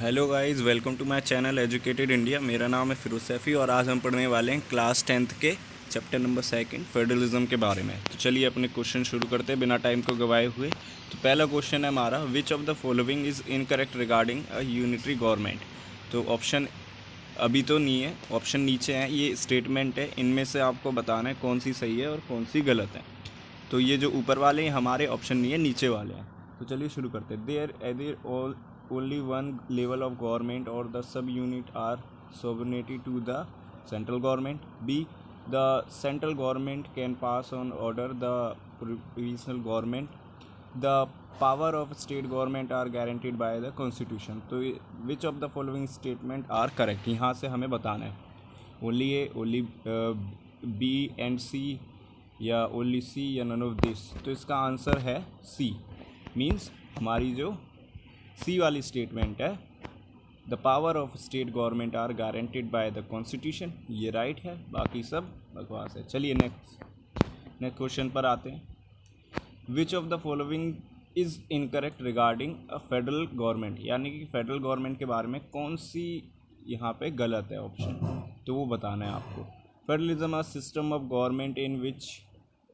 Hello guys, welcome to my channel educated India. मेरा नाम है फिरोज सैफ़ी और आज हम पढ़ने वाले हैं क्लास 10th के चैप्टर नंबर 2 फेडरलिज्म के बारे में। तो चलिए अपने क्वेश्चन शुरू करते हैं बिना टाइम को गवाए हुए। तो पहला क्वेश्चन है हमारा, विच of the following is incorrect regarding a unitary government. तो ऑप्शन अभी तो नहीं है, ऑप्शन नीचे हैं, ये स्टेटमेंट है, इनमें से आपको बताना है कौन सी सही है और कौन सी गलत है। तो ये जो ऊपर वाले हैं हमारे ऑप्शन नहीं है, नीचे वाले हैं। तो चलिए शुरू करते हैं। There either all only one level of government or the sub-unit are sovereignty to the central government. B, the central government can pass on order the provisional government. The power of state government are guaranteed by the constitution. तो which of the following statement are correct, यहाँ से हमें बताना है। Only A, only B and C, या only सी, या none of this. तो इसका आंसर है सी। मीन्स हमारी जो सी वाली स्टेटमेंट है, the power of state government are guaranteed by the constitution, ये राइट है, बाकी सब बकवास है। चलिए नेक्स्ट क्वेश्चन पर आते हैं। विच of the following is incorrect regarding a federal government, यानी कि फेडरल गवर्नमेंट के बारे में कौन सी यहाँ पे गलत है ऑप्शन, तो वो बताना है आपको। Federalism a system of government in which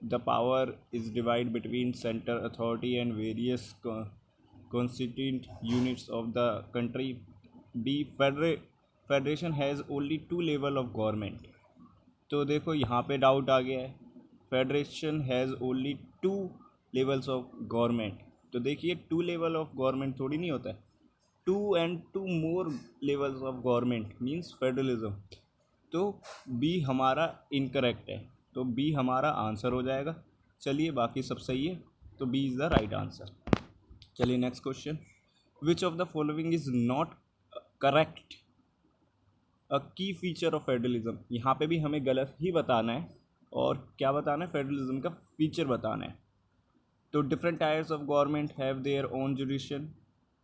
the power is divide between centre authority and various constituent units of the country. B, federation has only two level of government. तो देखो यहाँ पे डाउट आ गया है, federation has only two levels of government. तो देखिए two level of government थोड़ी नहीं होता है, two and two more levels of government means federalism. तो बी हमारा इनकरेक्ट है, तो बी हमारा आंसर हो जाएगा। चलिए बाकी सब सही है, तो B is the right answer. चलिए next question. Which of the following is not correct a key feature of federalism. यहाँ पे भी हमें गलत ही बताना है, और क्या बताना है, फेडरलिज्म का फीचर बताना है। तो different tiers of government have their own jurisdiction,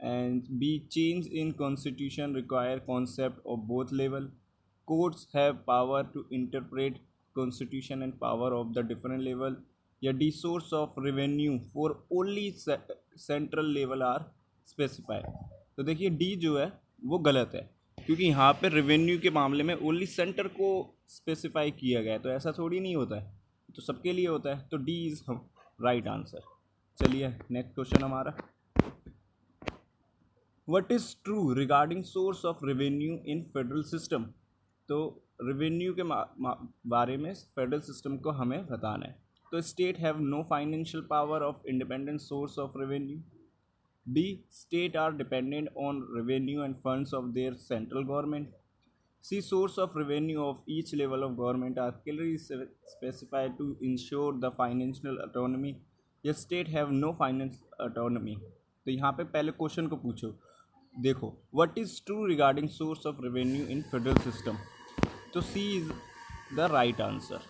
and B change in constitution require concept of both level. Courts have power to interpret constitution and power of the different level. या D source of revenue for only central level are specified. तो देखिए D जो है वो गलत है, क्योंकि यहाँ पे रेवेन्यू के मामले में ओनली सेंटर को स्पेसिफाई किया गया है, तो ऐसा थोड़ी नहीं होता है, तो सबके लिए होता है। तो डी इज़ राइट आंसर। चलिए नेक्स्ट क्वेश्चन हमारा, what is true regarding source of revenue in federal system. तो रेवेन्यू के बारे में फेडरल सिस्टम को हमें बताना है। तो state have no financial power of independent source of revenue. B, state are dependent on revenue and funds of their central government. C, source of revenue of each level of government are clearly specified to ensure the financial autonomy. या state have no financial autonomy. तो यहाँ पे पहले question को पूछो, देखो what is true regarding source of revenue in federal system. तो C is the right answer.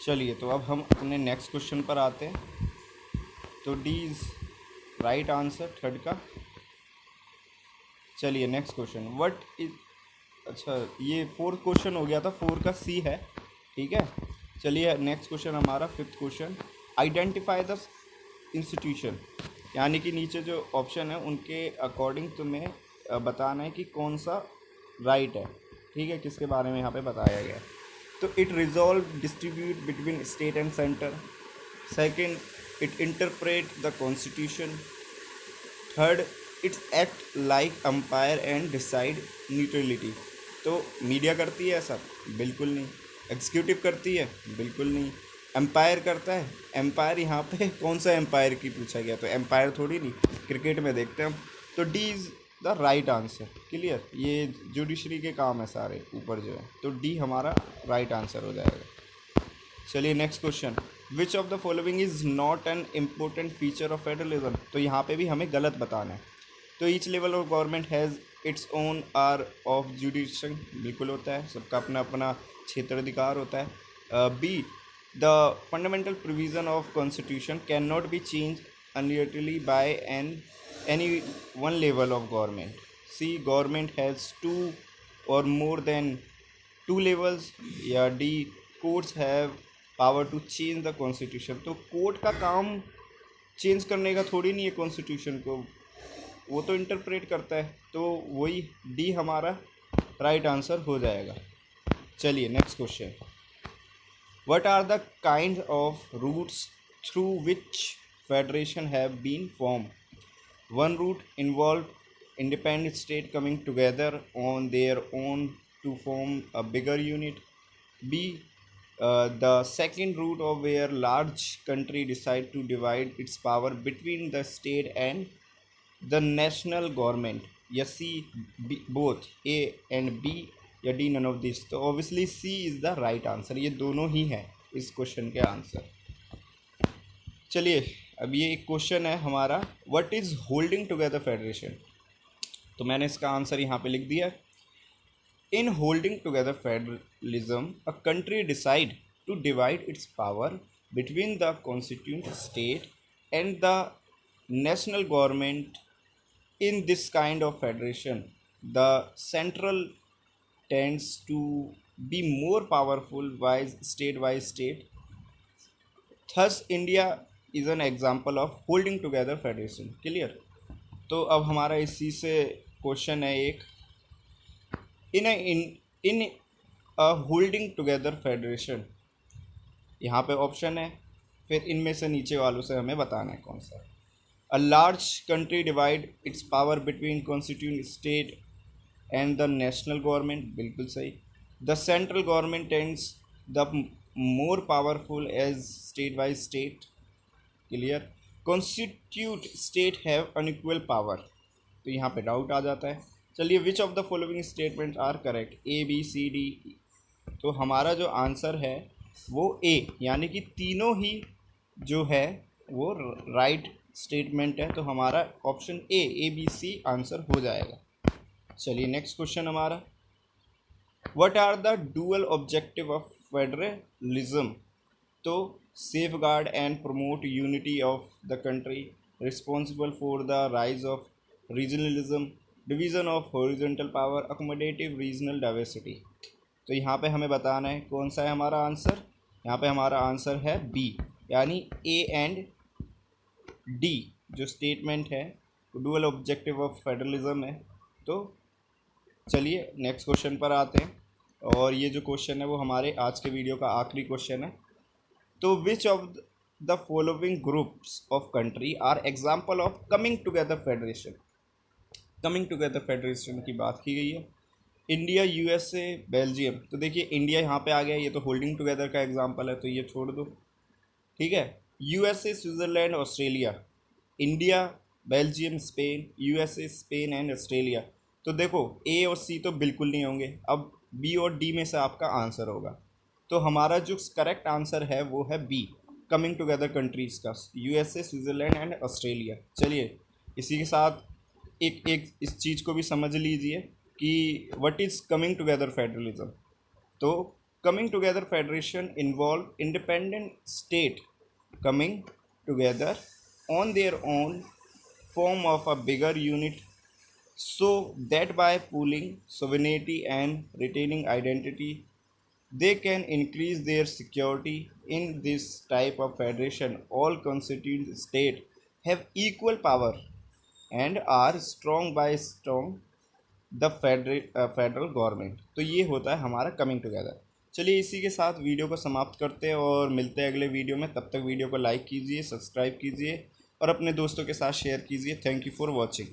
चलिए तो अब हम अपने नेक्स्ट क्वेश्चन पर आते हैं। तो D is right answer third का। चलिए नेक्स्ट क्वेश्चन, व्हाट इज, अच्छा ये फोर्थ क्वेश्चन हो गया था, 4 का सी है, ठीक है। चलिए नेक्स्ट क्वेश्चन हमारा fifth question, identify the institution, यानी कि नीचे जो ऑप्शन है उनके अकॉर्डिंग तुम्हें बताना है कि कौन सा राइट है, ठीक है, किसके बारे में यहाँ पे बताया गया है। तो it resolve distribute between state and centre. Second, it interpret the constitution. Third, it's act like umpire and decide neutrality. तो मीडिया करती है ऐसा? बिल्कुल नहीं। एग्जीक्यूटिव करती है? बिल्कुल नहीं। एम्पायर करता है? एम्पायर यहाँ पे कौन सा एम्पायर की पूछा गया, तो एम्पायर थोड़ी नहीं, क्रिकेट में देखते हैं हम। तो D is the right answer. Clear, ये जुडिशरी के काम है सारे ऊपर जो है, तो डी हमारा राइट आंसर हो जाएगा। चलिए next question, which of the following is not an important feature of federalism. तो यहाँ पे भी हमें गलत बताना है। तो each level of government has its own area of jurisdiction, बिल्कुल होता है, सबका अपना अपना क्षेत्राधिकार होता है। B, the fundamental provision of constitution can not be change unilaterally by any one level of government. C, government has two or more than two levels. या D, courts have power to change the constitution. तो court का काम change करने का थोड़ी नहीं है constitution को, वो तो इंटरप्रेट करता है। तो वही डी हमारा राइट आंसर हो जाएगा। चलिए next question, what are the kind of routes through which federation have been form? One route involve independent state coming together on their own to form a bigger unit. B, the second route of where large country decide to divide its power between the state and the national government. या C, B, both A and B, या D none of this? तो obviously C is the right answer। ये दोनों ही हैं इस question के answer. चलिए अब ये एक क्वेश्चन है हमारा, what is holding together federation? तो मैंने इसका आंसर यहाँ पे लिख दिया। In holding together federalism a country decide to divide its power between the constituent state and the national government. In this kind of federation the central tends to be more powerful wise state. Thus India is an example of holding together federation. Clear? तो अब हमारा इसी से question है एक, in a holding together federation, यहाँ पे option है, फिर इनमें से नीचे वालों से हमें बताना है कौन सा। A large country divide its power between constituent state and the national government, बिल्कुल सही। The central government tends the more powerful as state by state. Clear? Constitute state have unequal power, तो यहाँ पे डाउट आ जाता है। चलिए, which of the following statement are correct? A B C D. तो हमारा जो आंसर है वो ए, यानी कि तीनों ही जो है वो राइट स्टेटमेंट है। तो हमारा option A B C answer हो जाएगा। चलिए नेक्स्ट क्वेश्चन हमारा, what are the dual objective of federalism? तो safeguard and promote unity of the country, responsible for the rise of regionalism, division of horizontal power, accommodative regional diversity। तो यहाँ पे हमें बताना है कौन सा है हमारा आंसर। यहाँ पे हमारा आंसर है बी, यानी ए एंड डी जो स्टेटमेंट है डुअल ऑब्जेक्टिव ऑफ फेडरलिज्म है। तो चलिए नेक्स्ट क्वेश्चन पर आते हैं, और ये जो क्वेश्चन है वो हमारे आज के वीडियो का आखिरी क्वेश्चन है। तो which of the following groups of country are example of coming together federation? Coming together federation की बात की गई है, इंडिया, यूएसए, बेल्जियम। तो देखिए इंडिया यहाँ पे आ गया, ये तो होल्डिंग टुगेदर का एग्जाम्पल है, तो ये छोड़ दो। ठीक है, USA, Switzerland, Australia, India, Belgium, Spain, USA, Spain and Australia. तो देखो ए और सी तो बिल्कुल नहीं होंगे, अब बी और डी में से आपका आंसर होगा। तो हमारा जो करेक्ट आंसर है वो है बी, कमिंग टुगेदर कंट्रीज़ का, यूएसए, स्विट्ज़रलैंड एंड ऑस्ट्रेलिया। चलिए इसी के साथ एक इस चीज़ को भी समझ लीजिए कि what is coming together federalism. तो coming together federation involve independent state coming together on their own form of a bigger unit, so that by pooling sovereignty and retaining identity they can increase their security. In this type of federation all constituent states have equal power and are strong by strong the federal government। तो ये होता है हमारा coming together. चलिए इसी के साथ video को समाप्त करते हैं और मिलते हैं अगले वीडियो में। तब तक वीडियो को लाइक कीजिए, सब्सक्राइब कीजिए और अपने दोस्तों के साथ शेयर कीजिए। Thank you for watching.